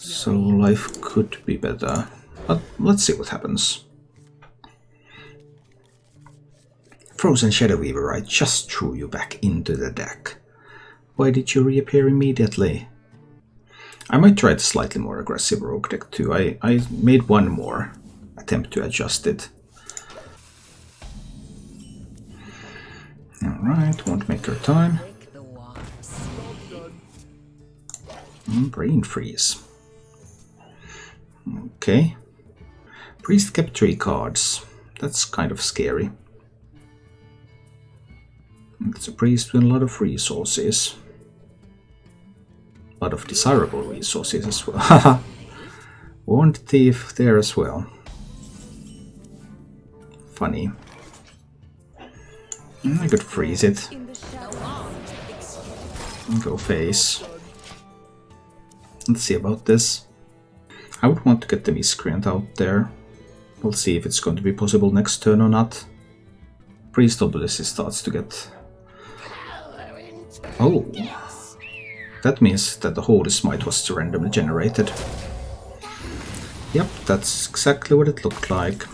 So life could be better, but let's see what happens. Frozen Shadow Weaver, I just threw you back into the deck. Why did you reappear immediately? I might try the slightly more aggressive rogue deck too. I made one more attempt to adjust it. Alright, won't make her time. Brain freeze. Okay. Priest kept 3 cards. That's kind of scary. It's a priest with a lot of resources. A lot of desirable resources as well. Warned Thief there as well. Funny. I could freeze it. Go face. Let's see about this. I would want to get the Miscreant out there. We'll see if it's going to be possible next turn or not. Priest obviously starts to get... Oh! That means that the Holy Smite was randomly generated. Yep, that's exactly what it looked like.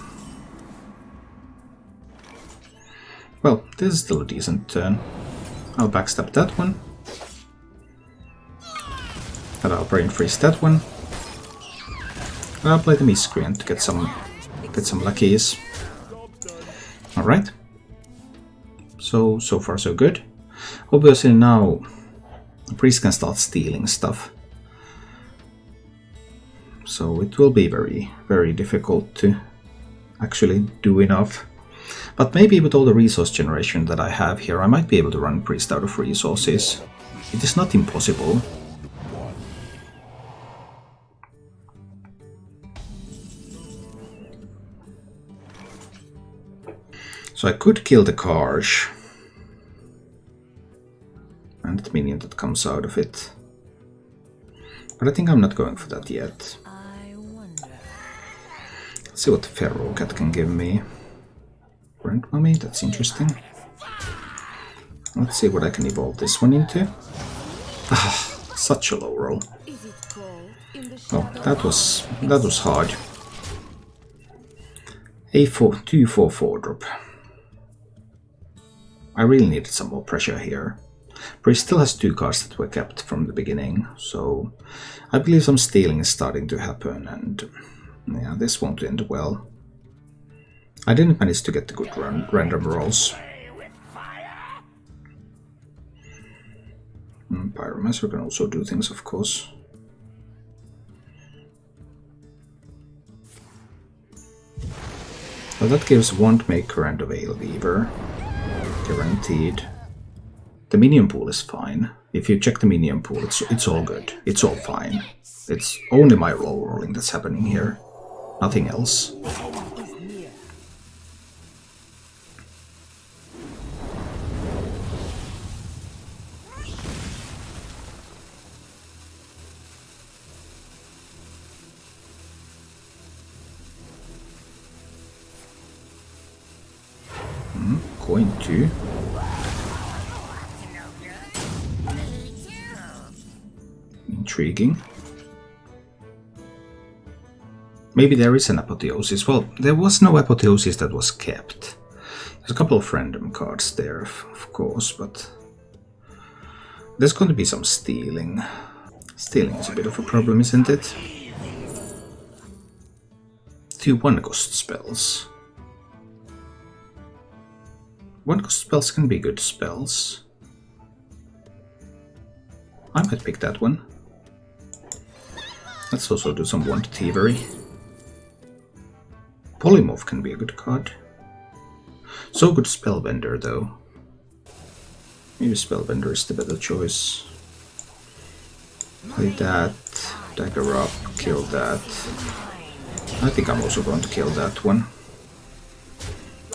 Well, this is still a decent turn. I'll backstab that one. And I'll brain freeze that one. And I'll play the Miscreant to get some luckies. Alright. So far so good. Obviously now the priest can start stealing stuff. So it will be very, very difficult to actually do enough. But maybe with all the resource generation that I have here, I might be able to run priest out of resources. It is not impossible. So I could kill the Karj. And the minion that comes out of it. But I think I'm not going for that yet. Let's see what the Pharaoh Cat can give me. Rent Mummy, that's interesting. Let's see what I can evolve this one into. Ah, such a low roll. Oh, that was hard. A 2/4/4 drop. I really needed some more pressure here. Priest still has 2 cards that were kept from the beginning, so I believe some stealing is starting to happen, and yeah, this won't end well. I didn't manage to get the good random rolls. Pyromancer can also do things, of course. Well, that gives Wandmaker and a Veil Weaver. Guaranteed. The minion pool is fine. If you check the minion pool, it's all good. It's all fine. It's only my low rolling that's happening here. Nothing else. Going to. Intriguing. Maybe there is an apotheosis. Well, there was no apotheosis that was kept. There's a couple of random cards there, of course, but there's going to be some stealing. Stealing is a bit of a problem, isn't it? 2 1-cost spells. 1-cost spells can be good spells. I might pick that one. Let's also do some Wand Thievery. Polymorph can be a good card. So good Spellbender though. Maybe Spellbender is the better choice. Play that, dagger up, kill that. I think I'm also going to kill that one.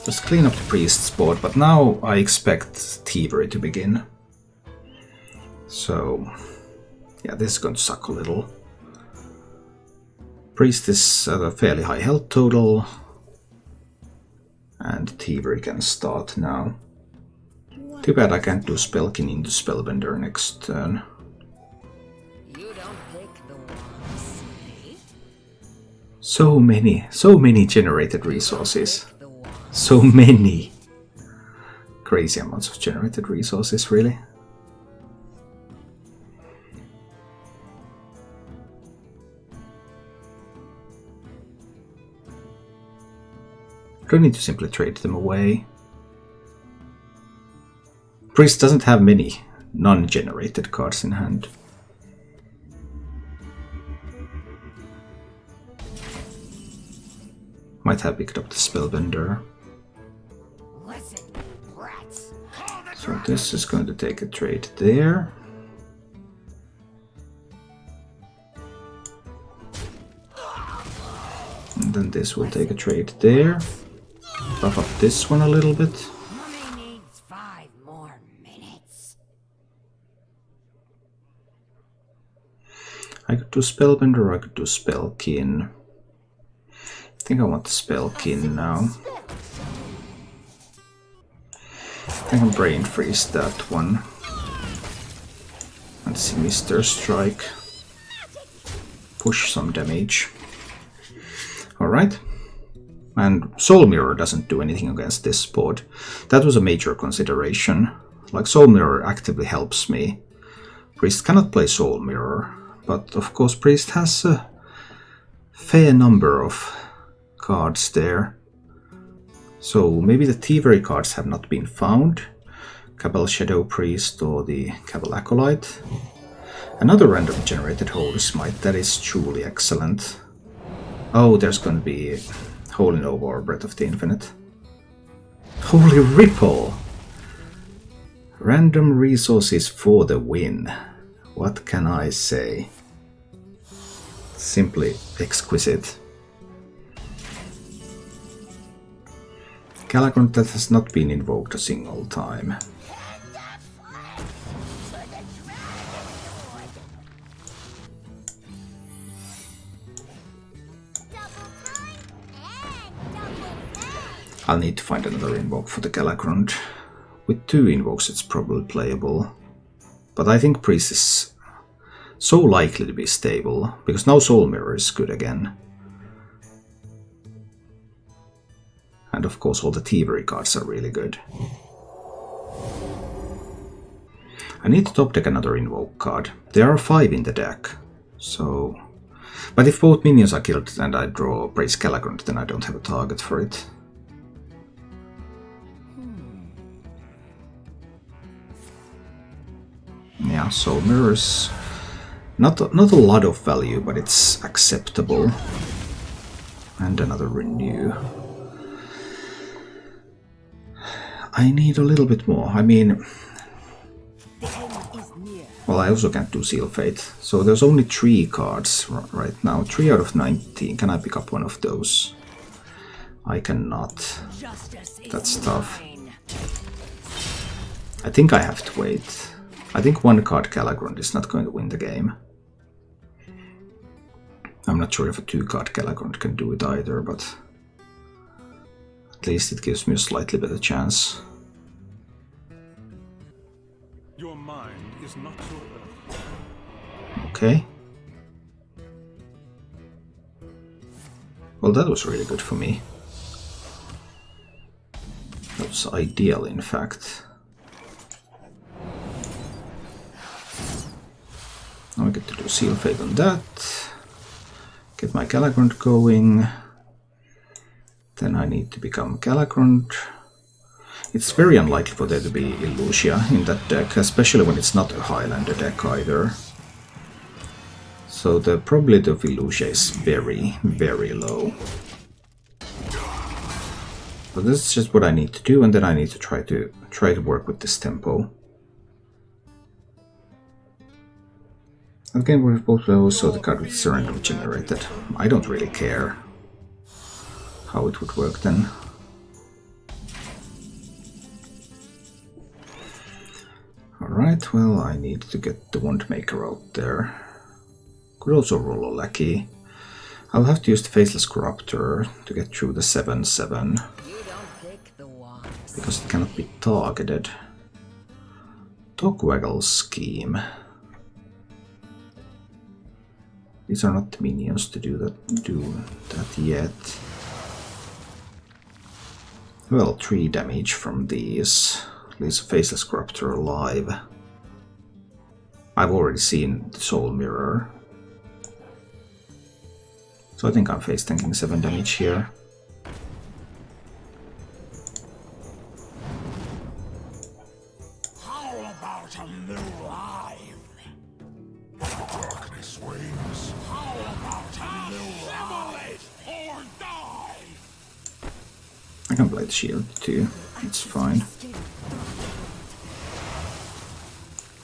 Just clean up the priest's board, but now I expect Thievery to begin. So, yeah, this is going to suck a little. Priest is at a fairly high health total. And Thievery can start now. Too bad I can't do Spellkin into Spellbender next turn. You don't pick the ones. So many generated resources. So many. Crazy amounts of generated resources, really. Do I need to simply trade them away? Priest doesn't have many non-generated cards in hand. Might have picked up the Spellbender. So this is going to take a trade there. And then this will take a trade there. Buff up this one a little bit. I could do Spellbender or I could do Spellkin. I think I want the Spellkin now. I can Brain Freeze that one. And Sinister Strike. Push some damage. Alright. And Soul Mirror doesn't do anything against this board. That was a major consideration. Like, Soul Mirror actively helps me. Priest cannot play Soul Mirror. But of course Priest has a fair number of cards there. So maybe the Thievery cards have not been found. Cabal Shadow Priest or the Cabal Acolyte. Another random generated Holy Smite, that is truly excellent. Oh, there's going to be Holy Nova or Breath of the Infinite. Holy Ripple! Random resources for the win. What can I say? Simply exquisite. Galakrond that has not been invoked a single time. I'll need to find another invoke for the Galakrond. With 2 invokes it's probably playable. But I think Priest is so likely to be stable, because now Soul Mirror is good again. And of course all the Thievery cards are really good. I need to top deck another invoke card. There are 5 in the deck, so... But if both minions are killed and I draw Praise Galakrond, then I don't have a target for it. Yeah, Soul Mirror's not a lot of value, but it's acceptable. And another Renew. I need a little bit more. I mean... Well, I also can't do Seal Fate. So there's only 3 cards right now. 3 out of 19. Can I pick up one of those? I cannot. That's tough. I think I have to wait. I think 1 card Galakrond is not going to win the game. I'm not sure if a 2 card Galakrond can do it either, but at least it gives me a slightly better chance. Your mind is not your own. Okay. Well, that was really good for me. That was ideal, in fact. Now I get to do Seal Fate on that. Get my Galakrond going. Then I need to become Galakrond. It's very unlikely for there to be Illusia in that deck, especially when it's not a Highlander deck either. So the probability of Illusia is very, very low. But this is just what I need to do, and then I need to try to work with this tempo. Again, with both those, so the card is random generated. I don't really care how it would work then. Alright, well, I need to get the Wandmaker out there. Could also roll a Lackey. I'll have to use the Faceless Corruptor to get through the 7/7. Because it cannot be targeted. Togwaggle Scheme. These are not the minions to do that yet. Well, 3 damage from these. Leaves a Faceless Corruptor alive. I've already seen the Soul Mirror. So I think I'm face tanking 7 damage here. How about a new life? Darkness wings. How about a new life? Or die? I can play the shield too, it's fine.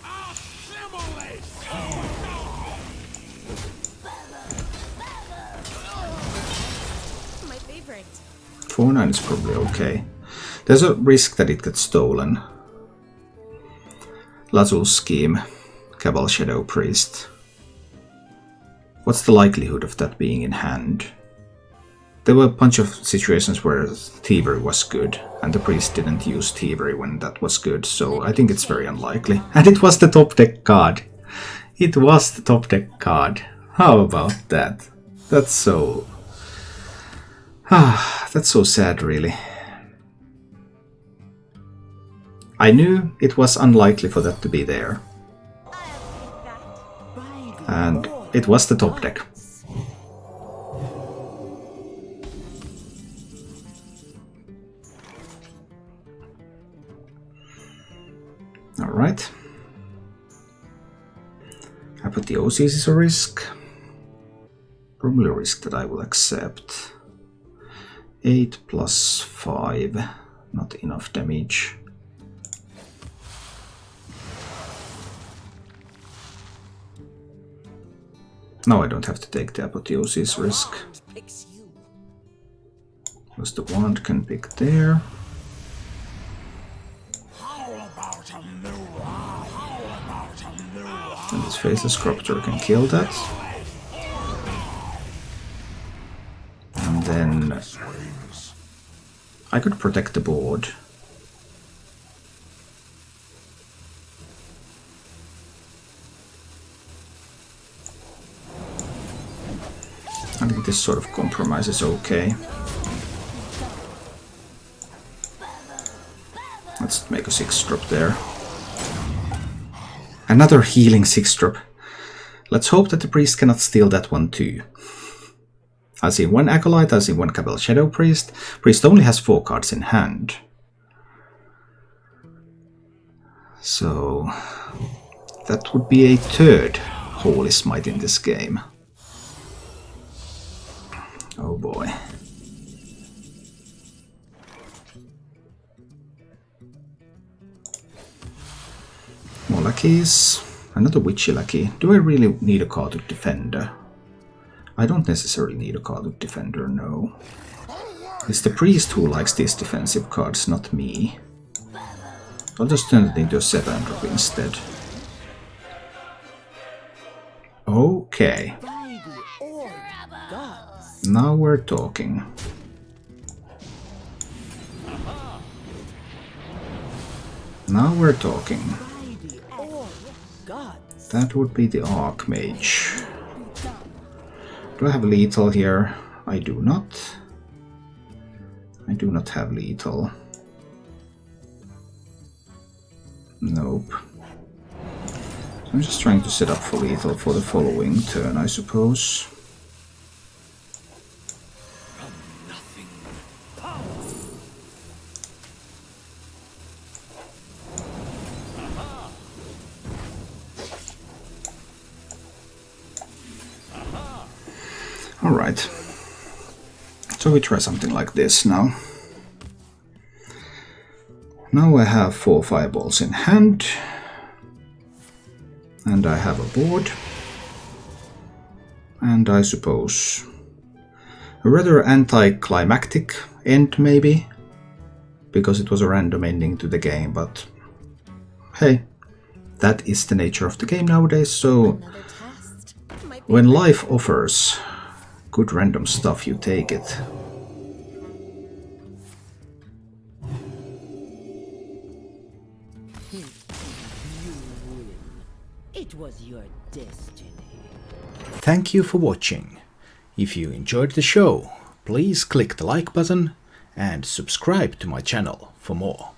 Assimilate! 4-9 is probably okay. There's a risk that it gets stolen. Lazul's Scheme, Cabal Shadow Priest. What's the likelihood of that being in hand? There were a bunch of situations where Thievery was good, and the priest didn't use Thievery when that was good, so I think it's very unlikely. And it was the top deck card! It was the top deck card. How about that? That's so... that's so sad, really. I knew it was unlikely for that to be there. And it was the top deck. Alright. Apotheosis is a risk. Probably a risk that I will accept. 8 plus 5. Not enough damage. No, I don't have to take the Apotheosis risk. Because the wand can pick there. And this Faceless Corruptor can kill that. And then I could protect the board. I think this sort of compromise is okay. Let's make a 6-drop there. Another healing 6-drop. Let's hope that the priest cannot steal that one too. I see 1 Acolyte, I see 1 Cabal Shadow Priest. Priest only has 4 cards in hand. So that would be a 3rd Holy Smite in this game. Oh boy. More lackeys. Another Witchy lackey. Do I really need a Karduk Defender? I don't necessarily need a Karduk Defender, no. It's the priest who likes these defensive cards, not me. I'll just turn it into a 7-drop instead. Okay. Now we're talking. Now we're talking. That would be the Archmage. Do I have lethal here? I do not. I do not have lethal. Nope. So I'm just trying to set up for lethal for the following turn, I suppose. Alright, so we try something like this now. Now I have 4 fireballs in hand, and I have a board, and I suppose a rather anticlimactic end maybe, because it was a random ending to the game, but hey, that is the nature of the game nowadays, so when life offers good random stuff, you take it. It was your destiny. Thank you for watching. If you enjoyed the show, please click the like button and subscribe to my channel for more.